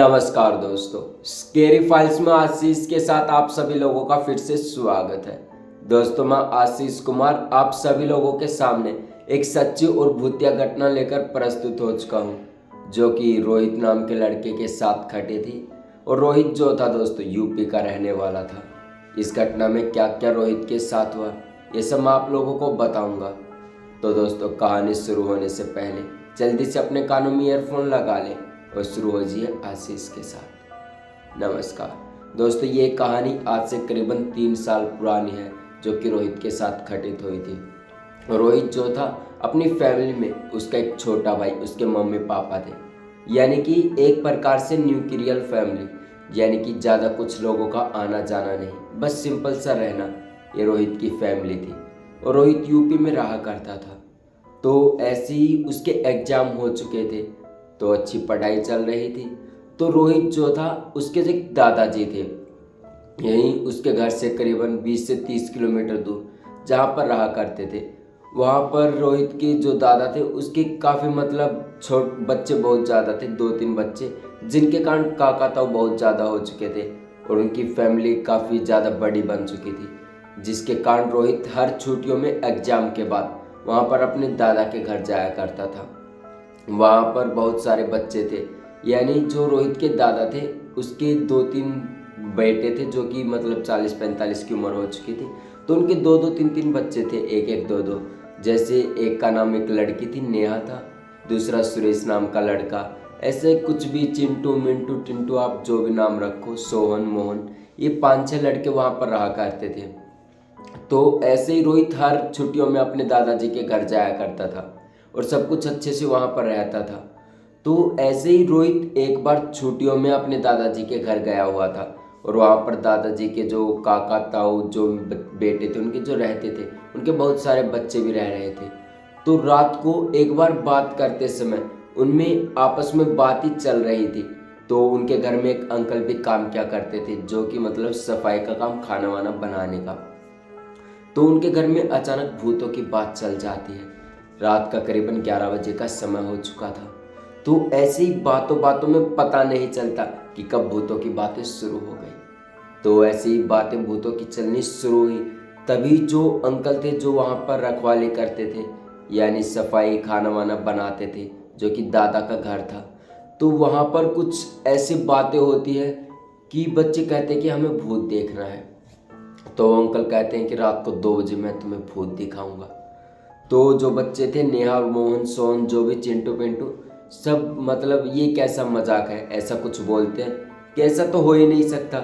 नमस्कार दोस्तों, scary files में आशीष के साथ आप सभी लोगों का फिर से स्वागत है। दोस्तों, मैं आशीष कुमार आप सभी लोगों के सामने एक सच्ची और भूतिया घटना लेकर प्रस्तुत हो चुका हूं, जो कि रोहित नाम के लड़के के साथ घटी थी। और रोहित जो था दोस्तों यूपी का रहने वाला था। इस घटना में क्या क्या रोहित के साथ हुआ ये सब मैं आप लोगों को बताऊंगा। तो दोस्तों, कहानी शुरू होने से पहले जल्दी से अपने कानों में ईयरफोन लगा लें और शुरू हो जाइए आशीष के साथ। नमस्कार दोस्तों, ये कहानी आज से करीबन 3 साल पुरानी है, जो कि रोहित के साथ घटित हुई थी। रोहित जो था अपनी फैमिली में उसका एक छोटा भाई, उसके मम्मी पापा थे, यानी कि एक प्रकार से न्यूक्लियर फैमिली, यानी कि ज़्यादा कुछ लोगों का आना जाना नहीं, बस सिंपल सा रहना, ये रोहित की फैमिली थी। और रोहित यूपी में रहा करता था। तो ऐसे ही उसके एग्ज़ाम हो चुके थे, तो अच्छी पढ़ाई चल रही थी। तो रोहित जो था उसके जो दादाजी थे, यहीं उसके घर से करीबन 20 से 30 किलोमीटर दूर जहाँ पर रहा करते थे, वहाँ पर रोहित के जो दादा थे उसके काफ़ी छोट बच्चे बहुत ज़्यादा थे, 2-3 बच्चे, जिनके कारण काका ताऊ बहुत ज़्यादा हो चुके थे और उनकी फैमिली काफ़ी ज़्यादा बड़ी बन चुकी थी, जिसके कारण रोहित हर छुट्टियों में एग्ज़ाम के बाद वहाँ पर अपने दादा के घर जाया करता था। वहाँ पर बहुत सारे बच्चे थे, यानी जो रोहित के दादा थे उसके 2-3 बेटे थे, जो कि 40-45 की उम्र हो चुकी थी। तो उनके 2-2 3-3 बच्चे थे, एक एक 2-2। जैसे एक का नाम, एक लड़की थी नेहा था, दूसरा सुरेश नाम का लड़का, ऐसे कुछ भी, चिंटू मिंटू टिंटू, आप जो भी नाम रखो, सोहन मोहन, ये 5-6 लड़के वहाँ पर रहा करते थे। तो ऐसे ही रोहित हर छुट्टियों में अपने दादाजी के घर जाया करता था और सब कुछ अच्छे से वहाँ पर रहता था। तो ऐसे ही रोहित एक बार छुट्टियों में अपने दादाजी के घर गया हुआ था और वहाँ पर दादाजी के जो काका ताऊ जो बेटे थे उनके जो रहते थे, उनके बहुत सारे बच्चे भी रह रहे थे। तो रात को एक बार बात करते समय उनमें आपस में बात ही चल रही थी। तो उनके घर में एक अंकल भी काम किया करते थे, जो कि सफाई का काम, खाना वाना बनाने का। तो उनके घर में अचानक भूतों की बात चल जाती है। रात का करीबन 11 बजे का समय हो चुका था। तो ऐसी बातों बातों में पता नहीं चलता कि कब भूतों की बातें शुरू हो गई। तो ऐसी बातें भूतों की चलनी शुरू हुई, तभी जो अंकल थे जो वहाँ पर रखवाली करते थे, यानी सफाई खाना वाना बनाते थे, जो कि दादा का घर था, तो वहाँ पर कुछ ऐसी बातें होती है कि बच्चे कहते हैं कि हमें भूत देखना है। तो अंकल कहते हैं कि रात को 2 बजे मैं तुम्हें भूत दिखाऊंगा। तो जो बच्चे थे, नेहा मोहन सोहन, जो भी चिंटू पिंटू, सब ये कैसा मजाक है, ऐसा कुछ बोलते हैं कि ऐसा तो हो ही नहीं सकता,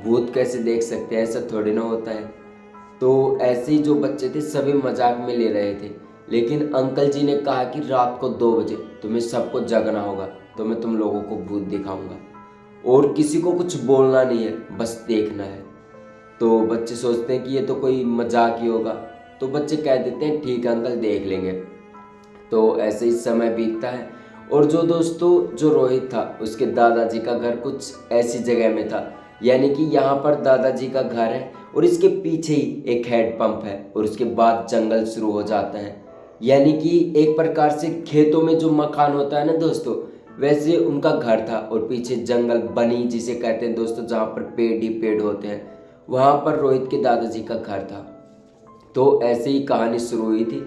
भूत कैसे देख सकते हैं, ऐसा थोड़ी ना होता है। तो ऐसे ही जो बच्चे थे सभी मजाक में ले रहे थे, लेकिन अंकल जी ने कहा कि रात को 2 बजे तुम्हें सबको जगना होगा, तो मैं तुम लोगों को भूत दिखाऊंगा और किसी को कुछ बोलना नहीं है, बस देखना है। तो बच्चे सोचते हैं कि ये तो कोई मजाक ही होगा, तो बच्चे कह देते हैं ठीक है अंकल, देख लेंगे। तो ऐसे ही समय बीतता है और जो दोस्तों जो रोहित था उसके दादाजी का घर कुछ ऐसी जगह में था, यानी कि यहाँ पर दादाजी का घर है और इसके पीछे ही एक हैंड पंप है और उसके बाद जंगल शुरू हो जाता है। यानी कि एक प्रकार से खेतों में जो मकान होता है ना दोस्तों, वैसे उनका घर था और पीछे जंगल, बनी जिसे कहते हैं दोस्तों, जहाँ पर पेड़ ही पेड़ होते हैं, वहाँ पर रोहित के दादाजी का घर था। तो ऐसे ही कहानी शुरू हुई थी।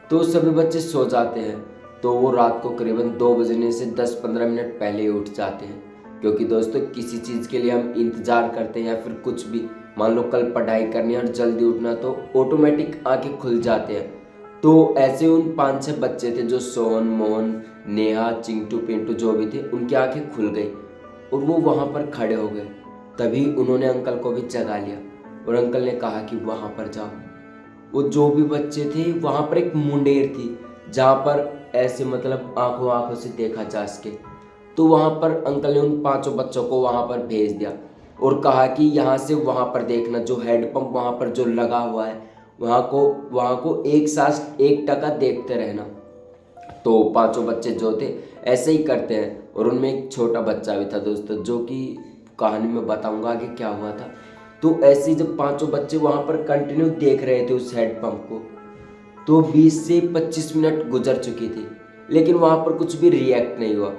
तो सभी बच्चे सो जाते हैं, तो वो रात को करीबन 2 बजने से 10-15 मिनट पहले ही उठ जाते हैं, क्योंकि दोस्तों किसी चीज़ के लिए हम इंतज़ार करते हैं या फिर कुछ भी, मान लो कल पढ़ाई करनी है और जल्दी उठना, तो ऑटोमेटिक आंखें खुल जाते हैं। तो ऐसे उन 5-6 बच्चे थे, जो सोहन मोहन नेहा चिंटू पिंटू जो भी थे, उनकी आंखें खुल गई और वो वहाँ पर खड़े हो गए। तभी उन्होंने अंकल को भी जगा लिया और अंकल ने कहा कि वहाँ पर जाओ। वो जो भी बच्चे थे, वहाँ पर एक मुंडेर थी जहाँ पर ऐसे आंखों आंखों से देखा जा सके। तो वहाँ पर अंकल ने उन 5 बच्चों को वहाँ पर भेज दिया और कहा कि यहाँ से वहाँ पर देखना, जो हेडपंप वहाँ पर जो लगा हुआ है, वहाँ को एक साथ 1 टका देखते रहना। तो 5 बच्चे जो थे ऐसे ही करते हैं और उनमें एक छोटा बच्चा भी था दोस्तों, जो कि कहानी में बताऊंगा आगे क्या हुआ था। तो ऐसे ही जब 5 बच्चे वहाँ पर कंटिन्यू देख रहे थे उस हैंडपंप को, तो 20 से 25 मिनट गुजर चुकी थी, लेकिन वहाँ पर कुछ भी रिएक्ट नहीं हुआ।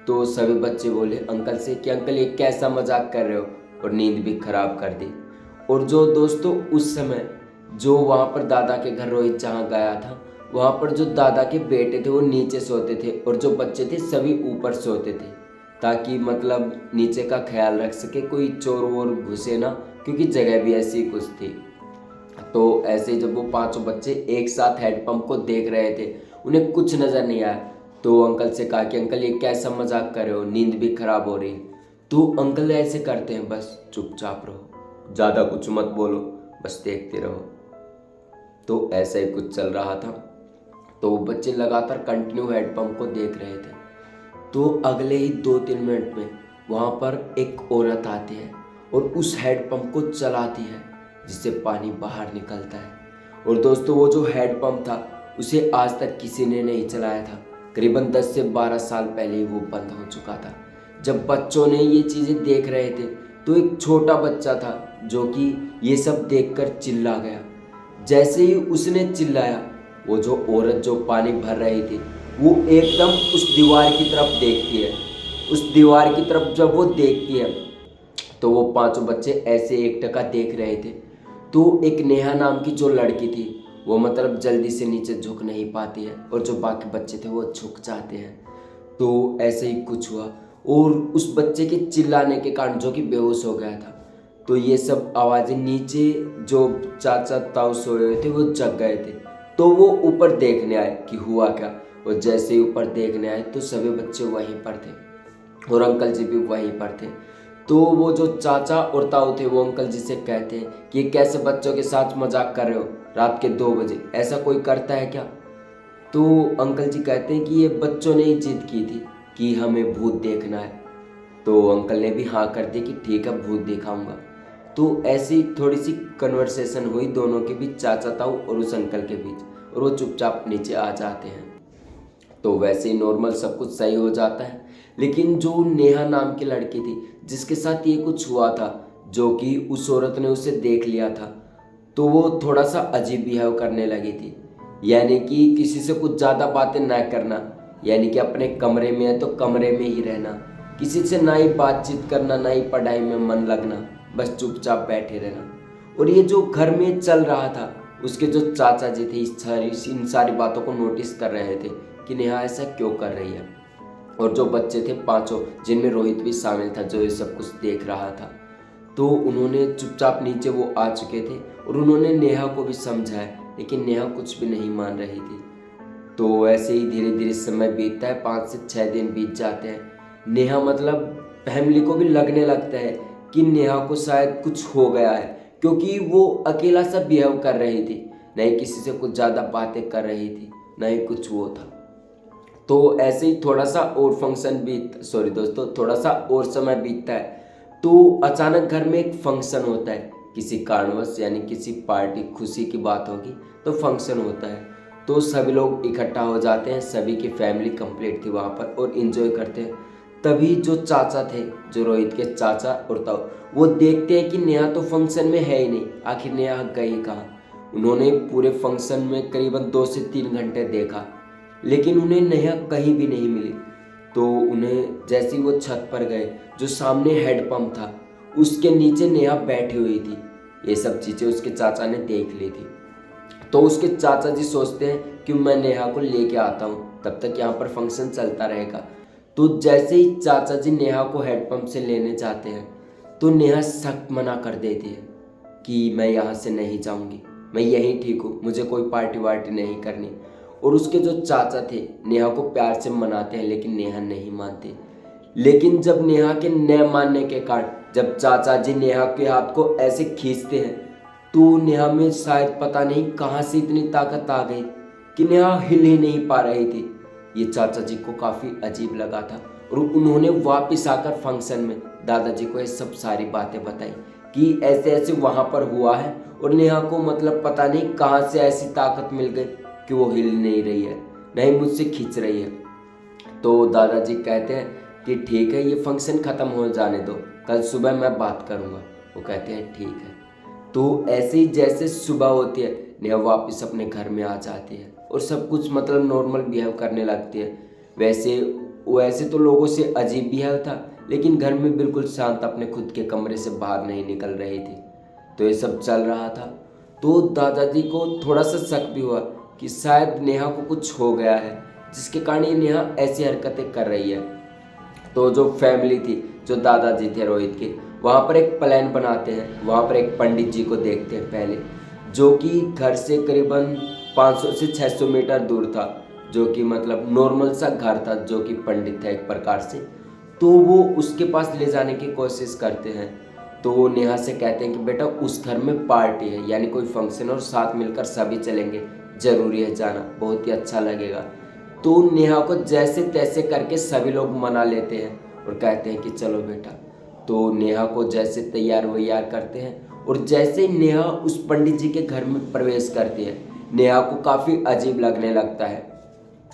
तो सभी बच्चे बोले अंकल से कि अंकल ये कैसा मजाक कर रहे हो, और नींद भी खराब कर दी। और जो दोस्तों उस समय जो वहाँ पर दादा के घर रोहित जहाँ गया था, वहाँ पर जो दादा के बेटे थे वो नीचे सोते थे और जो बच्चे थे सभी ऊपर सोते थे, ताकि मतलब नीचे का ख्याल रख सके, कोई चोर वोर घुसे ना, क्योंकि जगह भी ऐसी कुछ थी। तो ऐसे ही जब वो पांचों बच्चे एक साथ हैंडपंप को देख रहे थे, उन्हें कुछ नज़र नहीं आया, तो अंकल से कहा कि अंकल ये कैसा मजाक कर रहे हो, नींद भी खराब हो रही है। तो अंकल ऐसे करते हैं, बस चुपचाप रहो, ज़्यादा कुछ मत बोलो, बस देखते रहो। तो ऐसा ही कुछ चल रहा था। तो बच्चे लगातार कंटिन्यू हैंडपंप को देख रहे थे। तो अगले ही 2-3 मिनट में वहाँ पर एक औरत आती है और उस हैंडपंप को चलाती है, जिससे पानी बाहर निकलता है। और दोस्तों वो जो हैंडपंप था उसे आज तक किसी ने नहीं चलाया था, करीबन 10 से 12 साल पहले ही वो बंद हो चुका था। जब बच्चों ने ये चीज़ें देख रहे थे तो एक छोटा बच्चा था जो कि ये सब देखकर चिल्ला गया। जैसे ही उसने चिल्लाया, वो जो औरत जो पानी भर रही थी वो एकदम उस दीवार की तरफ देखती है। उस दीवार की तरफ जब वो देखती है तो वो पांचों बच्चे ऐसे एकटका देख रहे थे। तो एक नेहा नाम की जो लड़की थी वो मतलब जल्दी से नीचे झुक नहीं पाती है, और जो बाकी बच्चे थे वो झुक जाते हैं। तो ऐसे ही कुछ हुआ और उस बच्चे के चिल्लाने के कारण जो कि बेहोश हो गया था, तो ये सब आवाज़ें नीचे जो चाचा ताऊ सोए हुए थे वो जग गए थे। तो वो ऊपर देखने आए कि हुआ क्या, और जैसे ही ऊपर देखने आए तो सभी बच्चे वहीं पर थे और अंकल जी भी वहीं पर थे। तो वो जो चाचा और ताऊ थे वो अंकल जी से कहते हैं कि ये कैसे बच्चों के साथ मजाक कर रहे हो रात के 2 बजे, ऐसा कोई करता है क्या? तो अंकल जी कहते हैं कि ये बच्चों ने ही जिद की थी कि हमें भूत देखना है। तो अंकल ने भी हाँ कर दी कि ठीक है भूत दिखाऊंगा। तो ऐसी थोड़ी सी कन्वर्सेशन हुई दोनों के बीच, चाचा ताऊ और उस अंकल के बीच, और वो चुपचाप नीचे आ जाते हैं। तो वैसे ही नॉर्मल सब कुछ सही हो जाता है। लेकिन जो नेहा नाम की लड़की थी जिसके साथ ये कुछ हुआ था, जो कि उस औरत ने उसे देख लिया था, तो वो थोड़ा सा अजीब बिहेव करने लगी थी। यानी कि किसी से कुछ ज़्यादा बातें ना करना, यानी कि अपने कमरे में है तो कमरे में ही रहना, किसी से ना ही बातचीत करना, ना ही पढ़ाई में मन लगना, बस चुपचाप बैठे रहना। और ये जो घर में चल रहा था, उसके जो चाचा जी थे इन सारी बातों को नोटिस कर रहे थे कि नेहा ऐसा क्यों कर रही है। और जो बच्चे थे पांचों, जिनमें रोहित भी शामिल था जो ये सब कुछ देख रहा था, तो उन्होंने चुपचाप नीचे वो आ चुके थे और उन्होंने नेहा को भी समझाया, लेकिन नेहा कुछ भी नहीं मान रही थी। तो ऐसे ही धीरे धीरे समय बीतता है, 5 से 6 दिन बीत जाते हैं। नेहा मतलब फैमिली को भी लगने लगता है कि नेहा को शायद कुछ हो गया है, क्योंकि वो अकेला सा बिहेव कर रही थी, नहीं किसी से कुछ ज़्यादा बातें कर रही थी, नहीं कुछ वो था। तो ऐसे ही थोड़ा सा और थोड़ा सा और समय बीतता है। तो अचानक घर में एक फंक्शन होता है किसी कारणवश, यानी किसी पार्टी खुशी की बात होगी तो फंक्शन होता है। तो सभी लोग इकट्ठा हो जाते हैं, सभी की फैमिली कंप्लीट थी वहाँ पर और इन्जॉय करते हैं। तभी जो चाचा थे, जो रोहित के चाचा और ताऊ, वो देखते हैं कि नेहा तो फंक्शन में है ही नहीं, आखिर नेहा गई कहाँ। उन्होंने पूरे फंक्शन में करीबन 2 से 3 घंटे देखा, लेकिन उन्हें नेहा कहीं भी नहीं मिली। तो उन्हें जैसे ही वो छत पर गए, जो सामने हेडपंप था उसके नीचे नेहा बैठी हुई थी। ये सब चीज़ें उसके चाचा ने देख ली थी। तो उसके चाचा जी सोचते हैं कि मैं नेहा को लेके आता हूँ, तब तक यहाँ पर फंक्शन चलता रहेगा। तो जैसे ही चाचा जी नेहा को हेडपंप से लेने जाते हैं, तो नेहा सख्त मना कर देती है कि मैं यहाँ से नहीं जाऊँगी, मैं यहीं ठीक हूँ, मुझे कोई पार्टी वार्टी नहीं करनी। और उसके जो चाचा थे नेहा को प्यार से मनाते हैं, लेकिन नेहा नहीं मानती। लेकिन जब नेहा के न मानने के कारण जब चाचा जी नेहा के हाथ को ऐसे खींचते हैं, तो नेहा में शायद पता नहीं कहाँ से इतनी ताकत आ गई कि नेहा हिल ही नहीं पा रही थी। ये चाचा जी को काफ़ी अजीब लगा था और उन्होंने वापस आकर फंक्शन में दादाजी को ये सब सारी बातें बताई कि ऐसे ऐसे वहाँ पर हुआ है, और नेहा को मतलब पता नहीं कहाँ से ऐसी ताकत मिल गई कि वो हिल नहीं रही है, नहीं मुझसे खींच रही है। तो दादाजी कहते हैं कि ठीक है, ये फंक्शन ख़त्म हो जाने दो, कल सुबह मैं बात करूँगा। वो कहते हैं ठीक है। तो ऐसे ही जैसे सुबह होती है, नेहा वापस अपने घर में आ जाती है और सब कुछ मतलब नॉर्मल बिहेव करने लगती है। वैसे वैसे तो लोगों से अजीब भी है था, लेकिन घर में बिल्कुल शांत अपने खुद के कमरे से बाहर नहीं निकल रही थी। तो ये सब चल रहा था, तो दादाजी को थोड़ा सा शक भी हुआ कि शायद नेहा को कुछ हो गया है, जिसके कारण ये नेहा ऐसी हरकतें कर रही है। तो जो फैमिली थी, जो दादाजी थे रोहित के, वहाँ पर एक प्लान बनाते हैं। वहाँ पर एक पंडित जी को देखते हैं पहले, जो कि घर से करीबन 500 से 600 मीटर दूर था, जो कि मतलब नॉर्मल सा घर था, जो कि पंडित था एक प्रकार से। तो वो उसके पास ले जाने की कोशिश करते हैं। तो वो नेहा से कहते हैं कि बेटा उस घर में पार्टी है, यानी कोई फंक्शन, और साथ मिलकर सभी चलेंगे, ज़रूरी है जाना, बहुत ही अच्छा लगेगा। तो नेहा को जैसे तैसे करके सभी लोग मना लेते हैं और कहते हैं कि चलो बेटा। तो नेहा को जैसे तैयार वैयार करते हैं, और जैसे ही नेहा उस पंडित जी के घर में प्रवेश करती है, नेहा को काफ़ी अजीब लगने लगता है।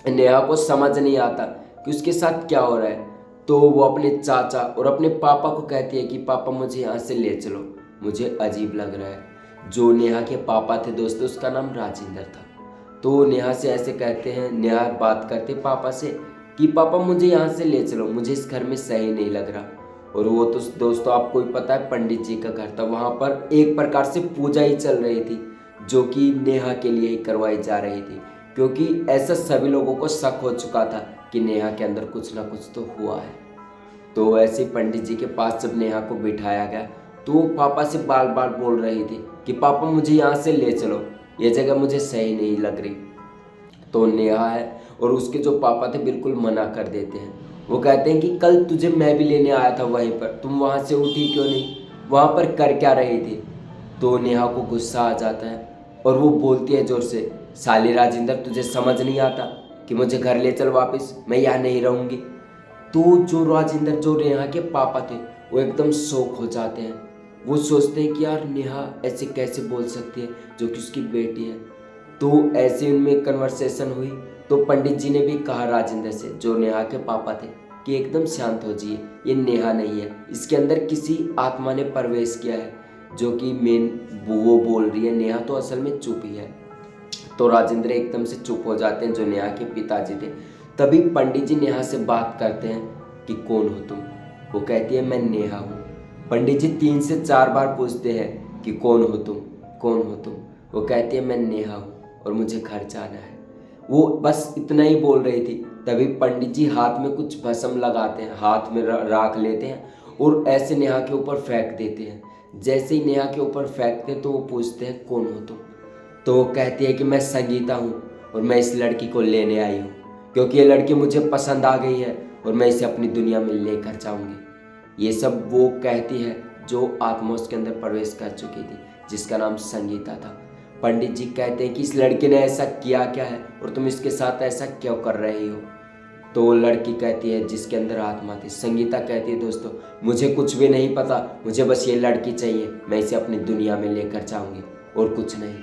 नेहा को समझ नहीं आता कि उसके साथ क्या हो रहा है। तो वो अपने चाचा और अपने पापा को कहती है कि पापा मुझे यहाँ से ले चलो, मुझे अजीब लग रहा है। जो नेहा के पापा थे दोस्तों, उसका नाम राजेंद्र था। तो नेहा से ऐसे कहते हैं, नेहा बात करते पापा से कि पापा मुझे यहाँ से ले चलो, मुझे इस घर में सही नहीं लग रहा। और वो तो दोस्तों आपको ही पता है, पंडित जी का घर था, वहाँ पर एक प्रकार से पूजा ही चल रही थी, जो कि नेहा के लिए ही करवाई जा रही थी, क्योंकि ऐसा सभी लोगों को शक हो चुका था कि नेहा के अंदर कुछ ना कुछ तो हुआ है। तो ऐसे पंडित जी के पास जब नेहा को बिठाया गया, तो वो पापा से बार बार बोल रही थी कि पापा मुझे यहाँ से ले चलो, ये जगह मुझे सही नहीं लग रही। तो नेहा है और उसके जो पापा थे बिल्कुल मना कर देते हैं। वो कहते हैं कि कल तुझे मैं भी लेने आया था वहीं पर, तुम वहाँ से उठी क्यों नहीं, वहाँ पर कर क्या रही थी। तो नेहा को गुस्सा आ जाता है और वो बोलती है जोर से, साले राजेंद्र तुझे समझ नहीं आता कि मुझे घर ले चल वापस, मैं यहाँ नहीं रहूँगी। तो जो राजेंद्र, जो नेहा के पापा थे, वो एकदम शौक हो जाते हैं। वो सोचते हैं कि यार नेहा ऐसे कैसे बोल सकती है, जो कि उसकी बेटी है। तो ऐसे उनमें कन्वर्सेशन हुई। तो पंडित जी ने भी कहा राजेंद्र से, जो नेहा के पापा थे, कि एकदम शांत हो जाइए, ये नेहा नहीं है, इसके अंदर किसी आत्मा ने प्रवेश किया है, जो कि मेन वो बोल रही है, नेहा तो असल में चुप ही है। तो राजेंद्र एकदम से चुप हो जाते हैं, जो नेहा के पिताजी थे। तभी पंडित जी नेहा से बात करते हैं कि कौन हो तुम। वो कहती है मैं नेहा हूँ। पंडित जी 3 से 4 बार पूछते हैं कि कौन हो तुम, कौन हो तुम। वो कहती है मैं नेहा हूँ और मुझे घर जाना है। वो बस इतना ही बोल रही थी। तभी पंडित जी हाथ में कुछ भस्म लगाते हैं, हाथ में राख लेते हैं और ऐसे नेहा के ऊपर फेंक देते हैं। जैसे ही नेहा के ऊपर फेंकते तो वो पूछते हैं कौन हो तुम। तो वो कहती है कि मैं संगीता हूँ और मैं इस लड़की को लेने आई हूँ, क्योंकि ये लड़की मुझे पसंद आ गई है और मैं इसे अपनी दुनिया में लेकर जाऊँगी। ये सब वो कहती है जो आत्मा उसके अंदर प्रवेश कर चुकी थी, जिसका नाम संगीता था। पंडित जी कहते हैं कि इस लड़के ने ऐसा किया क्या है और तुम इसके साथ ऐसा क्यों कर रही हो। तो वो लड़की कहती है जिसके अंदर आत्मा थी, संगीता कहती है दोस्तों मुझे कुछ भी नहीं पता, मुझे बस ये लड़की चाहिए, मैं इसे अपनी दुनिया में लेकर जाऊंगी और कुछ नहीं।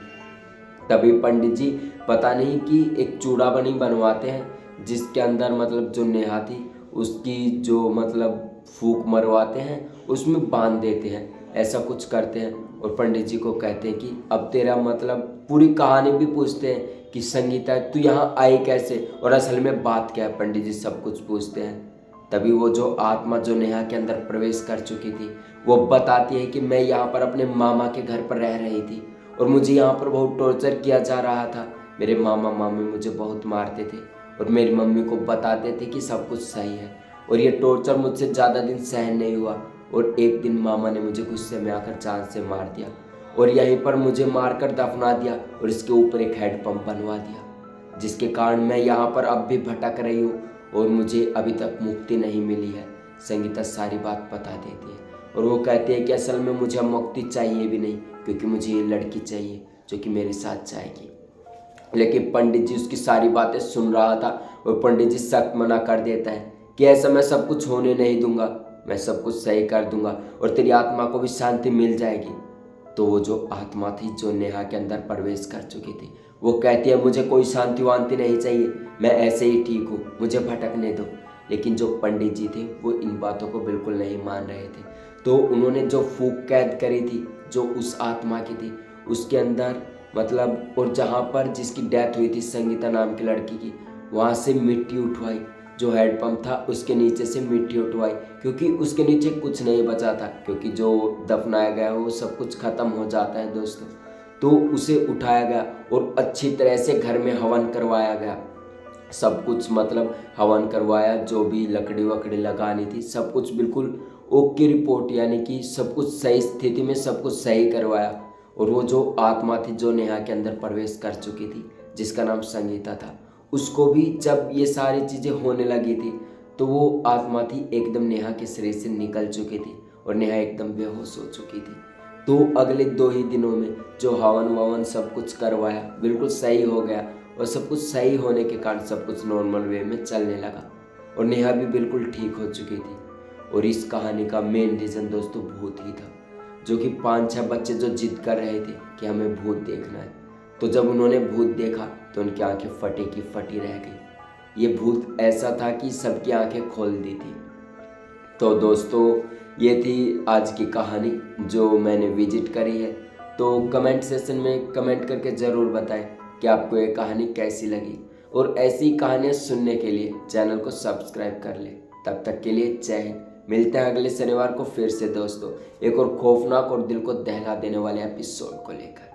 तभी पंडित जी पता नहीं कि एक चूड़ा बनी बनवाते हैं, जिसके अंदर मतलब जो नेहा थी उसकी जो मतलब फूंक मरवाते हैं, उसमें बांध देते हैं, ऐसा कुछ करते हैं। और पंडित जी को कहते हैं कि अब तेरा मतलब पूरी कहानी भी पूछते हैं कि संगीता तू यहाँ आई कैसे और असल में बात क्या है। पंडित जी सब कुछ पूछते हैं। तभी वो जो आत्मा जो नेहा के अंदर प्रवेश कर चुकी थी, वो बताती है कि मैं यहाँ पर अपने मामा के घर पर रह रही थी और मुझे यहाँ पर बहुत टॉर्चर किया जा रहा था। मेरे मामा मामी मुझे बहुत मारते थे और मेरी मम्मी को बताते थे कि सब कुछ सही है, और ये टॉर्चर मुझसे ज़्यादा दिन सहन नहीं हुआ और एक दिन मामा ने मुझे गुस्से में आकर जान से मार दिया और यहीं पर मुझे मारकर दफना दिया और इसके ऊपर एक हेड पंप बनवा दिया, जिसके कारण मैं यहाँ पर अब भी भटक रही हूँ और मुझे अभी तक मुक्ति नहीं मिली है। संगीता सारी बात बता देती है और वो कहती है कि असल में मुझे मुक्ति चाहिए भी नहीं, क्योंकि मुझे ये लड़की चाहिए जो कि मेरे साथ जाएगी। लेकिन पंडित जी उसकी सारी बातें सुन रहा था और पंडित जी सख्त मना कर देता है कि ऐसा मैं सब कुछ होने नहीं दूंगा, मैं सब कुछ सही कर दूंगा और तेरी आत्मा को भी शांति मिल जाएगी। तो वो जो आत्मा थी जो नेहा के अंदर प्रवेश कर चुकी थी, वो कहती है मुझे कोई शांति वांति नहीं चाहिए, मैं ऐसे ही ठीक हूँ, मुझे भटकने दो। लेकिन जो पंडित जी थे वो इन बातों को बिल्कुल नहीं मान रहे थे। तो उन्होंने जो फूंक कैद करी थी जो उस आत्मा की थी, उसके अंदर मतलब और जहाँ पर जिसकी डेथ हुई थी संगीता नाम की लड़की की, वहाँ से मिट्टी उठवाई जो हैंडपम्प था उसके नीचे से मिट्टी उठवाई, क्योंकि उसके नीचे कुछ नहीं बचा था, क्योंकि जो दफनाया गया वो सब कुछ ख़त्म हो जाता है दोस्तों। तो उसे उठाया गया और अच्छी तरह से घर में हवन करवाया गया। सब कुछ मतलब हवन करवाया, जो भी लकड़ी वकड़ी लगानी थी सब कुछ बिल्कुल ओके रिपोर्ट, यानी कि सब कुछ सही स्थिति में सब कुछ सही करवाया। और वो जो आत्मा थी जो नेहा के अंदर प्रवेश कर चुकी थी, जिसका नाम संगीता था, उसको भी जब ये सारी चीज़ें होने लगी थी तो वो आत्मा थी एकदम नेहा के शरीर से निकल चुकी थी और नेहा एकदम बेहोश हो चुकी थी। तो अगले 2 ही दिनों में जो हवन ववन सब कुछ करवाया बिल्कुल सही हो गया, और सब कुछ सही होने के कारण सब कुछ नॉर्मल वे में चलने लगा और नेहा भी बिल्कुल ठीक हो चुकी थी। और इस कहानी का मेन रीज़न दोस्तों भूत ही था, जो कि 5-6 बच्चे जो जिद कर रहे थे कि हमें भूत देखना है, तो जब उन्होंने भूत देखा तो उनकी आंखें फटी की फटी रह गई। ये भूत ऐसा था कि सबकी आंखें खोल दी थी। तो दोस्तों ये थी आज की कहानी जो मैंने विजिट करी है। तो कमेंट सेक्शन में कमेंट करके ज़रूर बताएं कि आपको ये कहानी कैसी लगी, और ऐसी कहानियाँ सुनने के लिए चैनल को सब्सक्राइब कर लें। तब तक के लिए जय हिंद। मिलते हैं अगले शनिवार को फिर से दोस्तों, एक और खौफनाक और दिल को दहला देने वाले एपिसोड को लेकर।